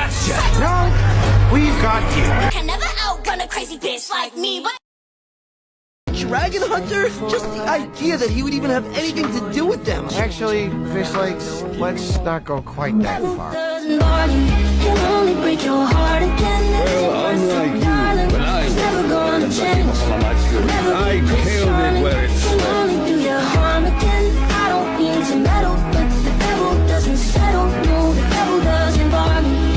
Gotcha! No, we've got you. Can never outrun a crazy bitch like me, but Dragon Hunter? Just the idea that he would even have anything to do with them. Actually, Fish Legs, let's not go quite that far. he'll only break your heart again. Well, unlike you, when I never gonna change. I killed it where it He'll only do you harm again. I don't mean to meddle, but the devil doesn't settle. No, the devil doesn't bargain.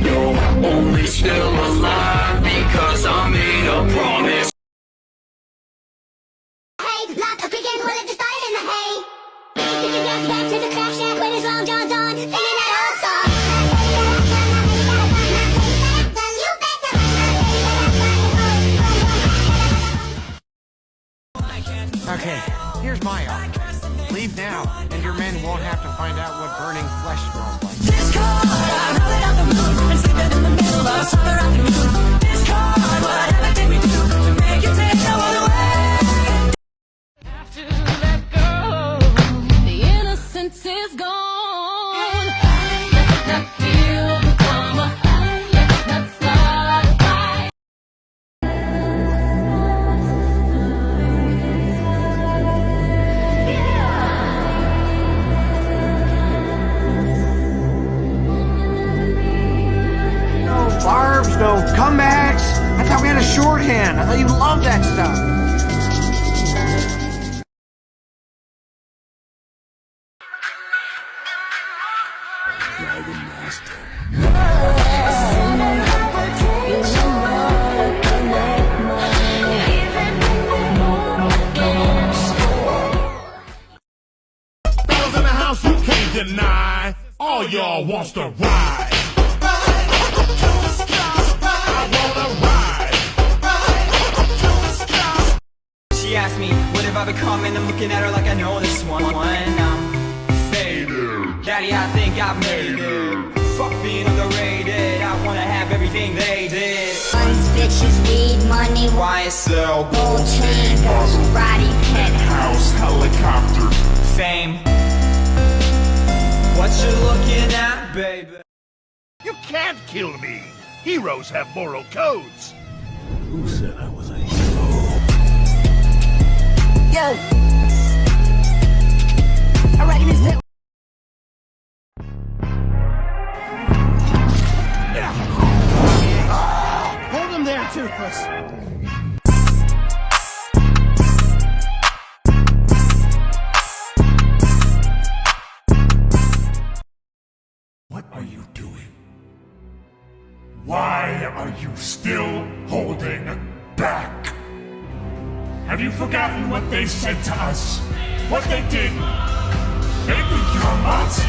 You're only still alive because I made a promise. Hey, lock up again, well it just started in the hay. Get your gas back to the crack shack when it's long John's on, singing that old song. Okay, here's my offer. Leave now, and your men won't have to find out what burning flesh smells like. This card, I roll it out the moon and slip it in the middle of a summer afternoon. This card, whatever did we do to make you take no other way? Have to let go. The innocence is gone. Let's not kill the drama. Let's not start a fight. No barbs, no comebacks. I thought we had a shorthand. I thought you loved that stuff. Dragon Master. Fellas in the house, you can't deny. All y'all wants to ride. I wanna ride. She asked me, what have I become? And I'm looking at her like I know this one. Faded. Daddy, I think I've made it. Fuck being underrated. I wanna have everything they did. Guns, bitches, weed, money, YSL, gold chain, Maserati, penthouse. Helicopter. fame. What you looking at, baby? You can't kill me. Heroes have moral codes. Who said I was a hero? Yo! Alright, this is Hold him there, Toothless. What are you doing? Why are you still holding back? Have you forgotten what they said to us? What they did? They think you're a monster.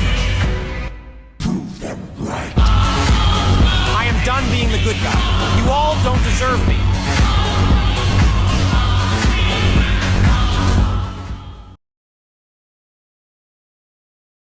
Prove them right. I am done being the good guy. You all don't deserve me.